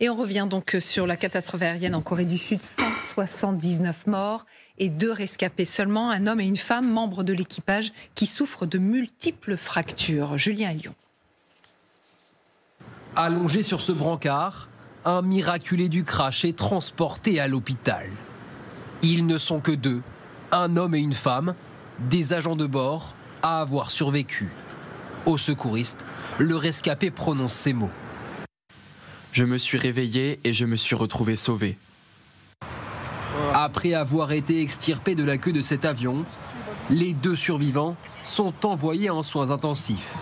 Et on revient donc sur la catastrophe aérienne en Corée du Sud. 179 morts et 2 rescapés seulement. Un homme et une femme, membres de l'équipage, qui souffrent de multiples fractures. Julien Lyon. Allongé sur ce brancard, un miraculé du crash est transporté à l'hôpital. Ils ne sont que 2, un homme et une femme, des agents de bord, à avoir survécu. Au secouriste, le rescapé prononce ces mots. Je me suis réveillé et je me suis retrouvé sauvé. Après avoir été extirpés de la queue de cet avion, les 2 survivants sont envoyés en soins intensifs.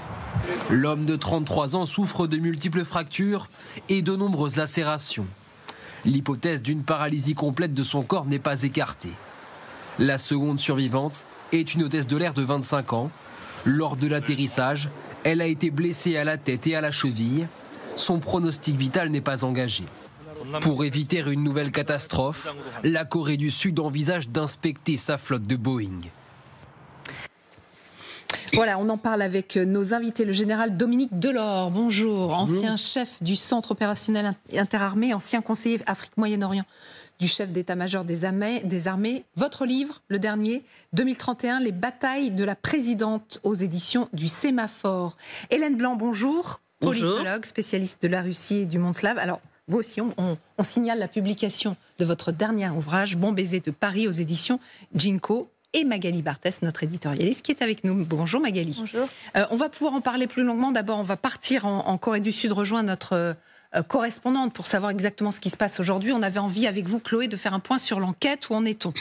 L'homme de 33 ans souffre de multiples fractures et de nombreuses lacérations. L'hypothèse d'une paralysie complète de son corps n'est pas écartée. La seconde survivante est une hôtesse de l'air de 25 ans. Lors de l'atterrissage, elle a été blessée à la tête et à la cheville. Son pronostic vital n'est pas engagé. Pour éviter une nouvelle catastrophe, la Corée du Sud envisage d'inspecter sa flotte de Boeing. Voilà, on en parle avec nos invités. Le général Dominique Delors, bonjour. Ancien chef du Centre opérationnel interarmées, ancien conseiller Afrique-Moyen-Orient du chef d'état-major des armées. Votre livre, le dernier, 2031, les batailles de la présidente, aux éditions du Sémaphore. Hélène Blanc, bonjour. Politologue, spécialiste de la Russie et du monde slave. Alors, vous aussi, on signale la publication de votre dernier ouvrage, Bon baiser de Paris, aux éditions Ginko. Et Magali Barthès, notre éditorialiste, qui est avec nous. Bonjour Magali. Bonjour. On va pouvoir en parler plus longuement. D'abord, on va partir en Corée du Sud, rejoindre notre correspondante pour savoir exactement ce qui se passe aujourd'hui. On avait envie, avec vous, Chloé, de faire un point sur l'enquête. Où en est-on ?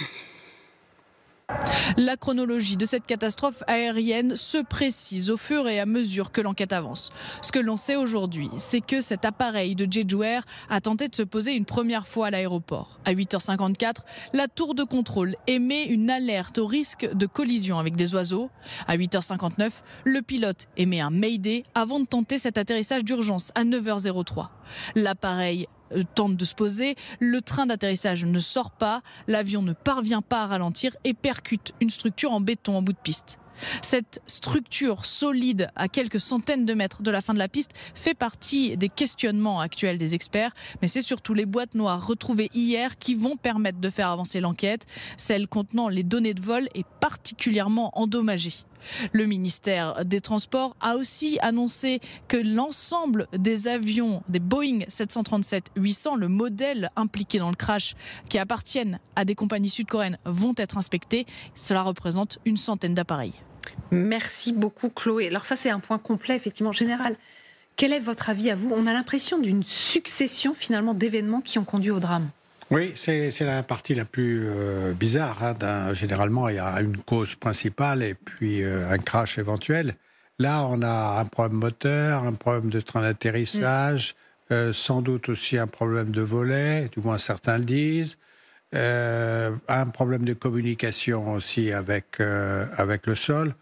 La chronologie de cette catastrophe aérienne se précise au fur et à mesure que l'enquête avance. Ce que l'on sait aujourd'hui, c'est que cet appareil de Jeju Air a tenté de se poser une première fois à l'aéroport. À 8h54, la tour de contrôle émet une alerte au risque de collision avec des oiseaux. À 8h59, le pilote émet un Mayday avant de tenter cet atterrissage d'urgence à 9h03. L'appareil tente de se poser, le train d'atterrissage ne sort pas, l'avion ne parvient pas à ralentir et percute une structure en béton en bout de piste. Cette structure solide à quelques centaines de mètres de la fin de la piste fait partie des questionnements actuels des experts, mais c'est surtout les boîtes noires retrouvées hier qui vont permettre de faire avancer l'enquête. Celle contenant les données de vol est particulièrement endommagée. Le ministère des Transports a aussi annoncé que l'ensemble des avions, des Boeing 737-800, le modèle impliqué dans le crash, qui appartiennent à des compagnies sud-coréennes, vont être inspectés. Cela représente une centaine d'appareils. Merci beaucoup, Chloé. Alors ça, c'est un point complet, effectivement, général. Quel est votre avis à vous ? On a l'impression d'une succession, finalement, d'événements qui ont conduit au drame. Oui, c'est la partie la plus bizarre. Généralement, il y a une cause principale et puis un crash éventuel. Là, on a un problème moteur, un problème de train d'atterrissage, sans doute aussi un problème de volet, du moins certains le disent, un problème de communication aussi avec le sol.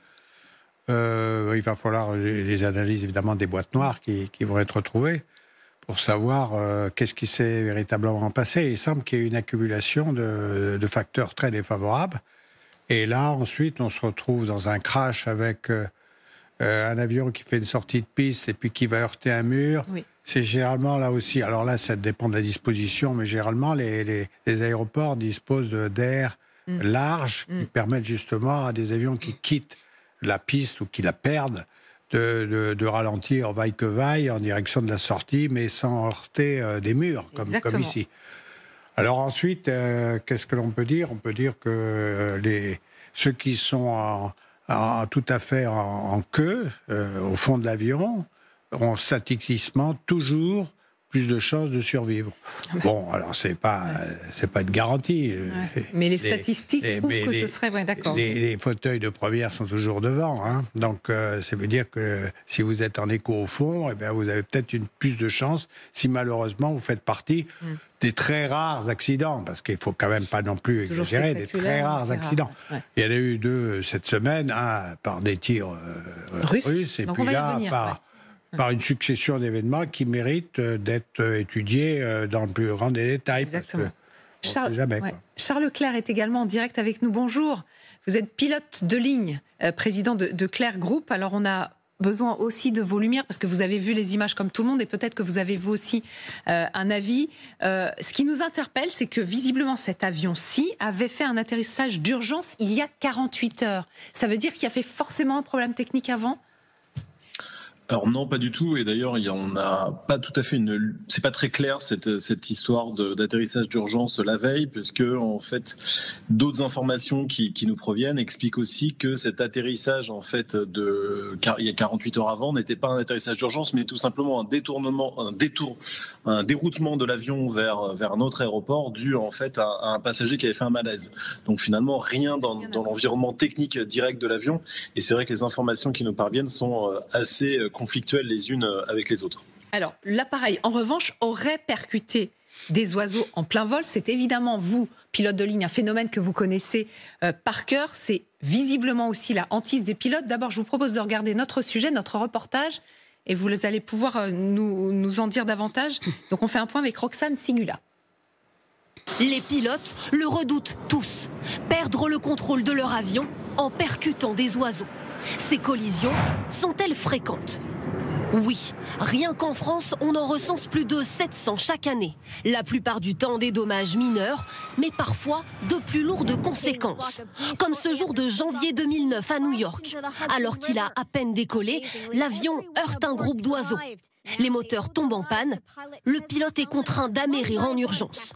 Il va falloir les analyses, évidemment, des boîtes noires qui vont être retrouvées, pour savoir qu'est-ce qui s'est véritablement passé. Il semble qu'il y ait une accumulation de facteurs très défavorables. Et là, ensuite, on se retrouve dans un crash avec un avion qui fait une sortie de piste et puis qui va heurter un mur. Oui. C'est généralement là aussi... Alors là, ça dépend de la disposition, mais généralement, les aéroports disposent d'air large qui permettent justement à des avions qui quittent la piste ou qui la perdent de ralentir vaille que vaille en direction de la sortie, mais sans heurter des murs, comme ici. Alors ensuite, qu'est-ce que l'on peut dire ? On peut dire que ceux qui sont tout à fait en queue, au fond de l'avion, ont statistiquement toujours plus de chances de survivre. Bon, alors c'est pas une garantie. Ouais. Mais les statistiques prouvent que ce serait vrai, d'accord. Les fauteuils de première sont toujours devant, hein. Donc ça veut dire que si vous êtes en écho au fond, eh bien vous avez peut-être plus de chances si malheureusement vous faites partie des très rares accidents, parce qu'il faut quand même pas non plus exagérer, des très rares accidents. Rare, ouais. Il y en a eu 2 cette semaine, un par des tirs russes, et donc puis là par une succession d'événements qui méritent d'être étudiés dans le plus grand des détails. Exactement. Parce que Charles Leclerc est également en direct avec nous. Bonjour. Vous êtes pilote de ligne, président de Clair Group. Alors on a besoin aussi de vos lumières, parce que vous avez vu les images comme tout le monde, et peut-être que vous avez vous aussi un avis. Ce qui nous interpelle, c'est que visiblement cet avion-ci avait fait un atterrissage d'urgence il y a 48 heures. Ça veut dire qu'il y avait forcément un problème technique avant ? Alors non, pas du tout. Et d'ailleurs, on n'a pas tout à fait c'est pas très clair cette histoire d'atterrissage d'urgence la veille, puisque en fait, d'autres informations qui nous proviennent expliquent aussi que cet atterrissage en fait il y a 48 heures avant n'était pas un atterrissage d'urgence, mais tout simplement un déroutement de l'avion vers un autre aéroport dû en fait à un passager qui avait fait un malaise. Donc finalement, rien dans l'environnement technique direct de l'avion. Et c'est vrai que les informations qui nous parviennent sont assez conflictuelles les unes avec les autres. Alors, l'appareil, en revanche, aurait percuté des oiseaux en plein vol. C'est évidemment, vous, pilote de ligne, un phénomène que vous connaissez par cœur. C'est visiblement aussi la hantise des pilotes. D'abord, je vous propose de regarder notre sujet, notre reportage, et vous allez pouvoir nous en dire davantage. Donc, on fait un point avec Roxane Sigula. Les pilotes le redoutent tous. Perdre le contrôle de leur avion en percutant des oiseaux. Ces collisions sont-elles fréquentes ? Oui, rien qu'en France, on en recense plus de 700 chaque année. La plupart du temps des dommages mineurs, mais parfois de plus lourdes conséquences. Comme ce jour de janvier 2009 à New York. Alors qu'il a à peine décollé, l'avion heurte un groupe d'oiseaux. Les moteurs tombent en panne, le pilote est contraint d'amérir en urgence.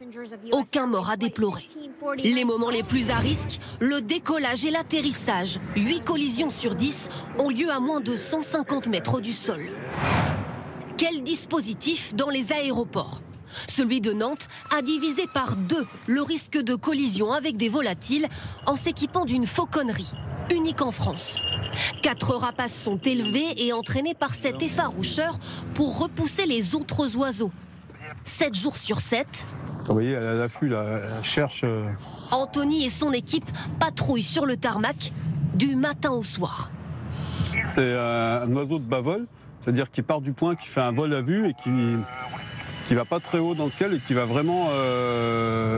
Aucun mort à déplorer. Les moments les plus à risque, le décollage et l'atterrissage. 8 collisions sur 10 ont lieu à moins de 150 mètres du sol. Quel dispositif dans les aéroports ? Celui de Nantes a divisé par 2 le risque de collision avec des volatiles en s'équipant d'une fauconnerie, unique en France. 4 rapaces sont élevés et entraînés par cet effaroucheur pour repousser les autres oiseaux. 7 jours sur 7. Vous voyez, elle a l'affût, là, elle cherche. Anthony et son équipe patrouillent sur le tarmac du matin au soir. C'est un oiseau de bas vol, c'est-à-dire qui part du point, qui fait un vol à vue et qui va pas très haut dans le ciel et qui va vraiment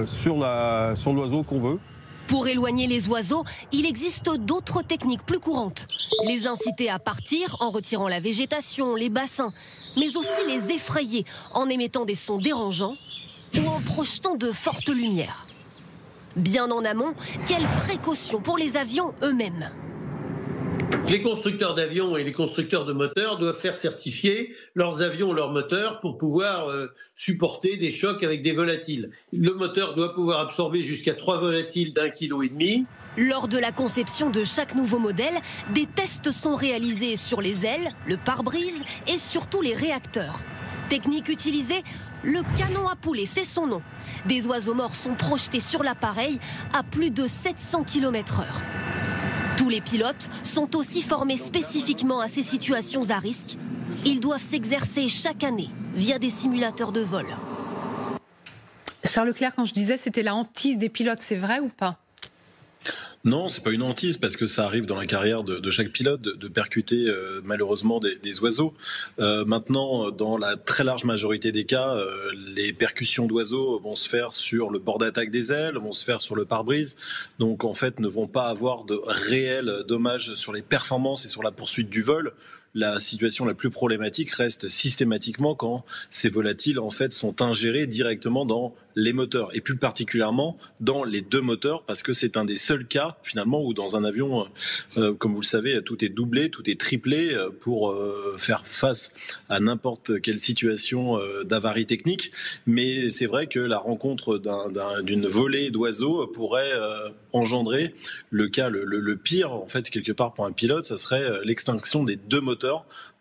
sur l'oiseau qu'on veut. Pour éloigner les oiseaux, il existe d'autres techniques plus courantes. Les inciter à partir en retirant la végétation, les bassins, mais aussi les effrayer en émettant des sons dérangeants ou en projetant de fortes lumières. Bien en amont, quelles précautions pour les avions eux-mêmes ? Les constructeurs d'avions et les constructeurs de moteurs doivent faire certifier leurs avions, leurs moteurs, pour pouvoir supporter des chocs avec des volatiles. Le moteur doit pouvoir absorber jusqu'à 3 volatiles d'1,5 kg. Lors de la conception de chaque nouveau modèle, des tests sont réalisés sur les ailes, le pare-brise et surtout les réacteurs. Technique utilisée, le canon à poulet, c'est son nom. Des oiseaux morts sont projetés sur l'appareil à plus de 700 km/h. Tous les pilotes sont aussi formés spécifiquement à ces situations à risque. Ils doivent s'exercer chaque année via des simulateurs de vol. Charles Leclerc, quand je disais c'était la hantise des pilotes, c'est vrai ou pas ? Non, c'est pas une hantise parce que ça arrive dans la carrière de chaque pilote de percuter malheureusement des oiseaux. Maintenant, dans la très large majorité des cas, les percussions d'oiseaux vont se faire sur le bord d'attaque des ailes, vont se faire sur le pare-brise, donc en fait ne vont pas avoir de réels dommages sur les performances et sur la poursuite du vol. La situation la plus problématique reste systématiquement quand ces volatiles en fait sont ingérés directement dans les moteurs et plus particulièrement dans les 2 moteurs parce que c'est un des seuls cas finalement où dans un avion, comme vous le savez, tout est doublé, tout est triplé pour faire face à n'importe quelle situation d'avarie technique. Mais c'est vrai que la rencontre d'une volée d'oiseaux pourrait engendrer le cas le pire en fait quelque part pour un pilote, ça serait l'extinction des 2 moteurs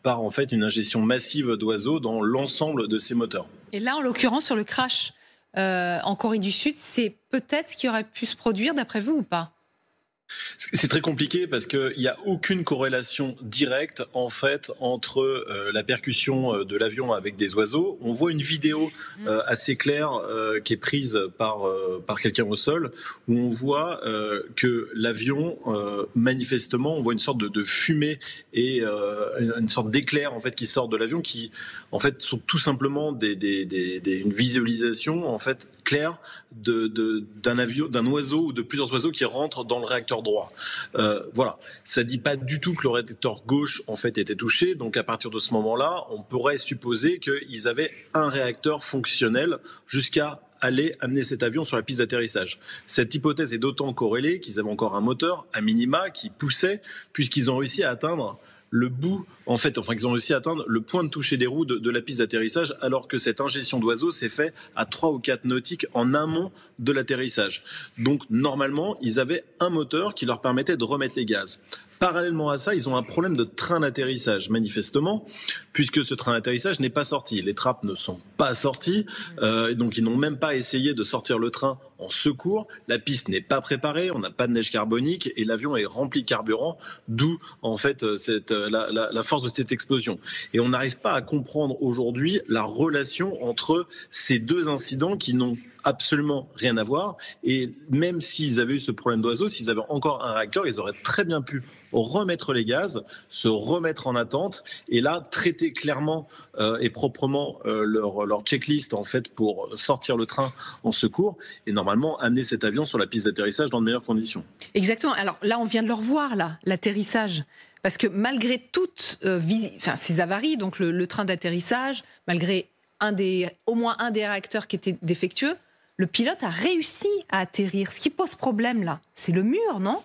par en fait une ingestion massive d'oiseaux dans l'ensemble de ces moteurs. Et là, en l'occurrence, sur le crash en Corée du Sud, c'est peut-être ce qui aurait pu se produire d'après vous ou pas ? C'est très compliqué parce qu'il n'y a aucune corrélation directe en fait entre la percussion de l'avion avec des oiseaux. On voit une vidéo assez claire qui est prise par quelqu'un au sol où on voit que l'avion manifestement on voit une sorte de fumée et une sorte d'éclair en fait qui sort de l'avion qui en fait sont tout simplement une visualisation en fait claire d'un oiseau ou de plusieurs oiseaux qui rentrent dans le réacteur réacteur droit. Voilà, ça dit pas du tout que le réacteur gauche en fait était touché. Donc à partir de ce moment-là, on pourrait supposer qu'ils avaient un réacteur fonctionnel jusqu'à aller amener cet avion sur la piste d'atterrissage. Cette hypothèse est d'autant corrélée qu'ils avaient encore un moteur, à minima, qui poussait, puisqu'ils ont réussi à atteindre le bout, ils ont réussi à atteindre le point de toucher des roues de la piste d'atterrissage, alors que cette ingestion d'oiseaux s'est faite à 3 ou 4 nautiques en amont de l'atterrissage. Donc, normalement, ils avaient un moteur qui leur permettait de remettre les gaz. Parallèlement à ça, ils ont un problème de train d'atterrissage, manifestement, puisque ce train d'atterrissage n'est pas sorti. Les trappes ne sont pas sorties, et donc ils n'ont même pas essayé de sortir le train en secours. La piste n'est pas préparée, on n'a pas de neige carbonique, et l'avion est rempli de carburant, d'où en fait la force de cette explosion. Et on n'arrive pas à comprendre aujourd'hui la relation entre ces deux incidents qui n'ont absolument rien à voir. Et même s'ils avaient eu ce problème d'oiseau, s'ils avaient encore un réacteur, ils auraient très bien pu remettre les gaz, se remettre en attente et là traiter clairement et proprement leur checklist en fait pour sortir le train en secours et normalement amener cet avion sur la piste d'atterrissage dans de meilleures conditions. Exactement. Alors là, on vient de le revoir l'atterrissage. Parce que malgré toutes ces avaries, donc le train d'atterrissage, malgré au moins un des réacteurs qui était défectueux, le pilote a réussi à atterrir. Ce qui pose problème là, c'est le mur, non ?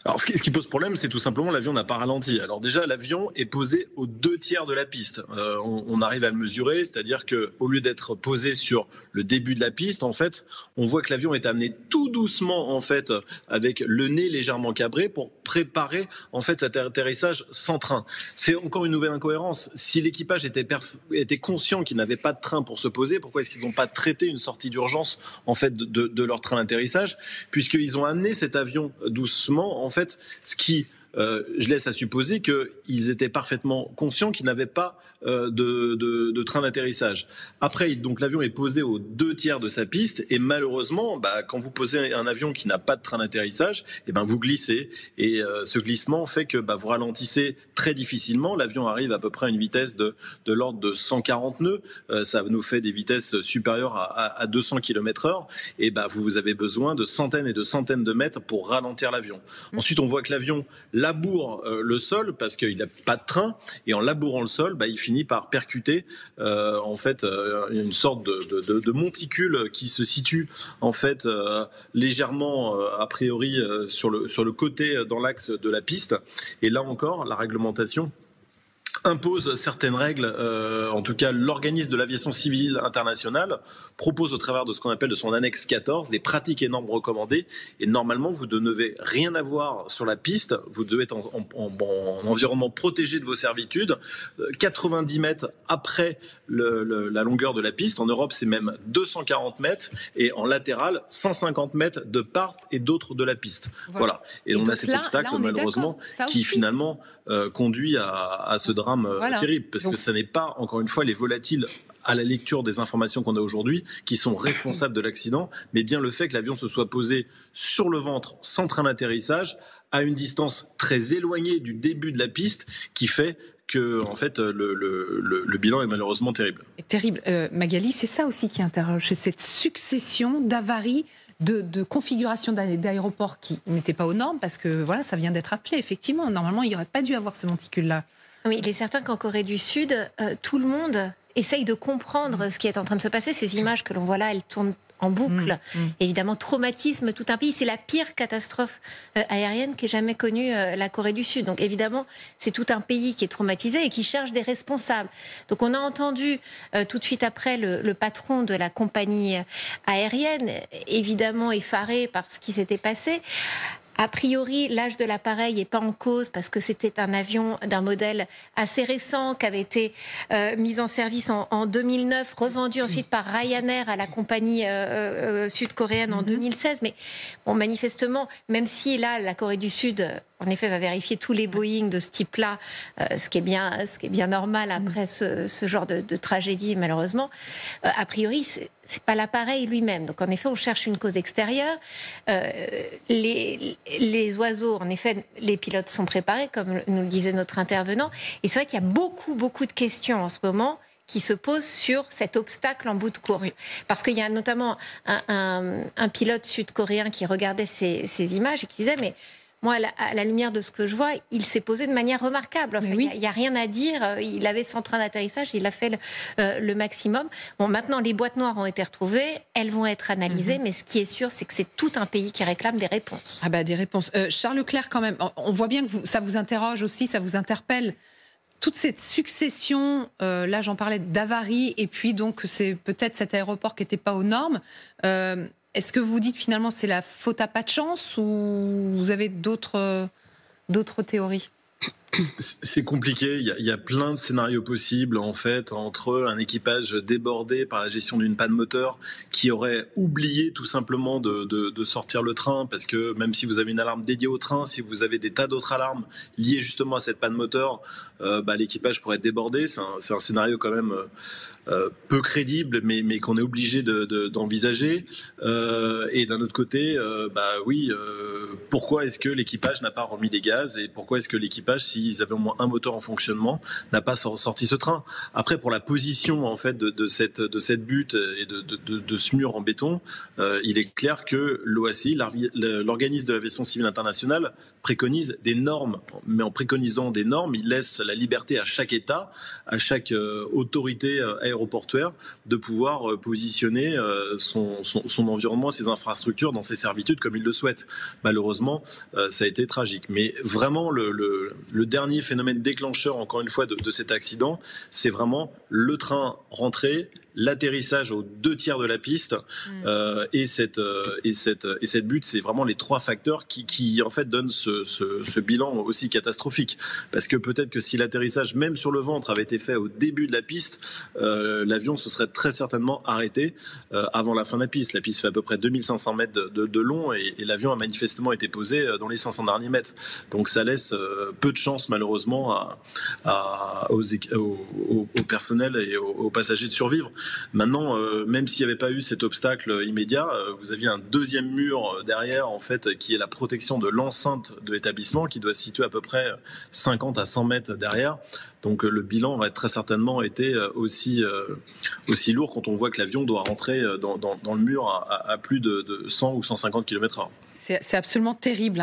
Alors, ce qui pose problème, c'est tout simplement l'avion n'a pas ralenti. Alors déjà, l'avion est posé aux 2/3 de la piste. On arrive à le mesurer, c'est-à-dire qu'au lieu d'être posé sur le début de la piste, en fait, on voit que l'avion est amené tout doucement, en fait, avec le nez légèrement cabré pour préparer, en fait, cet atterrissage sans train. C'est encore une nouvelle incohérence. Si l'équipage était conscient qu'il n'avait pas de train pour se poser, pourquoi est-ce qu'ils n'ont pas traité une sortie d'urgence, en fait, de leur train d'atterrissage, puisqu'ils ont amené cet avion doucement, en fait, ce qui je laisse à supposer qu'ils étaient parfaitement conscients qu'ils n'avaient pas de train d'atterrissage. Après, donc l'avion est posé aux 2/3 de sa piste et malheureusement, quand vous posez un avion qui n'a pas de train d'atterrissage, vous glissez et ce glissement fait que vous ralentissez très difficilement. L'avion arrive à peu près à une vitesse de l'ordre de 140 nœuds. Ça nous fait des vitesses supérieures à 200 km/h et vous avez besoin de centaines et de centaines de mètres pour ralentir l'avion. Ensuite, on voit que l'avion laboure le sol parce qu'il n'a pas de train et en labourant le sol, il finit par percuter en fait une sorte de monticule qui se situe en fait légèrement a priori sur le côté dans l'axe de la piste. Et là encore, la réglementation impose certaines règles, en tout cas l'organisme de l'aviation civile internationale propose au travers de ce qu'on appelle de son annexe 14 des pratiques et normes recommandées et normalement vous ne devez rien avoir sur la piste, vous devez être en environnement protégé de vos servitudes, 90 mètres après la longueur de la piste, en Europe c'est même 240 mètres et en latéral 150 mètres de part et d'autre de la piste. Voilà. Et on a cet obstacle malheureusement qui finalement conduit à ce drame terrible, parce que ça n'est pas, encore une fois, les volatiles à la lecture des informations qu'on a aujourd'hui qui sont responsables de l'accident, mais bien le fait que l'avion se soit posé sur le ventre sans train d'atterrissage à une distance très éloignée du début de la piste qui fait que en fait, le bilan est malheureusement terrible. Terrible. Magali, c'est ça aussi qui interroge, c'est cette succession d'avaries de configuration d'aéroports qui n'étaient pas aux normes, parce que voilà, ça vient d'être rappelé, effectivement. Normalement, il n'y aurait pas dû avoir ce monticule-là. Oui, il est certain qu'en Corée du Sud, tout le monde essaye de comprendre ce qui est en train de se passer. Ces images que l'on voit là, elles tournent en boucle. Évidemment, traumatisme tout un pays. C'est la pire catastrophe aérienne qu'ait jamais connue la Corée du Sud. Donc évidemment, c'est tout un pays qui est traumatisé et qui cherche des responsables. Donc on a entendu tout de suite après le patron de la compagnie aérienne, évidemment effaré par ce qui s'était passé. A priori, l'âge de l'appareil n'est pas en cause parce que c'était un avion d'un modèle assez récent qui avait été mis en service en 2009, revendu ensuite par Ryanair à la compagnie sud-coréenne en 2016. Mais bon, manifestement, même si là, la Corée du Sud, en effet, va vérifier tous les Boeing de ce type-là, ce qui est bien normal après ce genre de tragédie, malheureusement, a priori, c'est pas l'appareil lui-même. Donc, en effet, on cherche une cause extérieure. Les oiseaux, en effet, les pilotes sont préparés, comme nous le disait notre intervenant. Et c'est vrai qu'il y a beaucoup de questions en ce moment qui se pose sur cet obstacle en bout de course. Oui. Parce qu'il y a notamment un pilote sud-coréen qui regardait ces images et qui disait, mais moi, à la lumière de ce que je vois, il s'est posé de manière remarquable. Enfin, il n'y a rien à dire. Il avait son train d'atterrissage, il a fait le maximum. Bon, maintenant, les boîtes noires ont été retrouvées, elles vont être analysées, mais ce qui est sûr, c'est que c'est tout un pays qui réclame des réponses. Ah bah, des réponses. Charles Leclerc, quand même, on voit bien que ça vous interroge aussi, ça vous interpelle. Toute cette succession, là j'en parlais d'avaries, et puis donc c'est peut-être cet aéroport qui n'était pas aux normes. Est-ce que vous dites finalement c'est la faute à pas de chance ou vous avez d'autres théories ? C'est compliqué, il y a plein de scénarios possibles en fait, entre un équipage débordé par la gestion d'une panne moteur qui aurait oublié tout simplement de sortir le train, parce que même si vous avez une alarme dédiée au train, si vous avez des tas d'autres alarmes liées justement à cette panne moteur, l'équipage pourrait être débordé. C'est un scénario quand même peu crédible, mais qu'on est obligé d'envisager. Et d'un autre côté, pourquoi est-ce que l'équipage n'a pas remis des gaz, et pourquoi est-ce que l'équipage, s'ils avaient au moins un moteur en fonctionnement, n'a pas sorti ce train? Après, pour la position en fait de cette butte et de ce mur en béton, il est clair que l'OACI, l'organisme de l'aviation civile internationale, préconise des normes. Mais en préconisant des normes, il laisse la liberté à chaque État, à chaque autorité aéroportuaire de pouvoir positionner son environnement, ses infrastructures dans ses servitudes comme il le souhaite. Malheureusement, ça a été tragique. Mais vraiment, le dernier phénomène déclencheur, encore une fois, de cet accident, c'est vraiment le train rentré, l'atterrissage aux 2/3 de la piste et cette butte. C'est vraiment les trois facteurs qui en fait donnent ce bilan aussi catastrophique. Parce que peut-être que si l'atterrissage, même sur le ventre, avait été fait au début de la piste, l'avion se serait très certainement arrêté avant la fin de la piste. La piste fait à peu près 2500 mètres de long, et l'avion a manifestement été posé dans les 500 derniers mètres. Donc ça laisse peu de chance malheureusement au personnel et aux passagers de survivre. Maintenant, même s'il n'y avait pas eu cet obstacle immédiat, vous aviez un deuxième mur derrière, en fait, qui est la protection de l'enceinte de l'établissement, qui doit se situer à peu près 50 à 100 mètres derrière. Donc le bilan va très certainement été aussi lourd quand on voit que l'avion doit rentrer dans le mur à plus de 100 ou 150 km/h. C'est absolument terrible.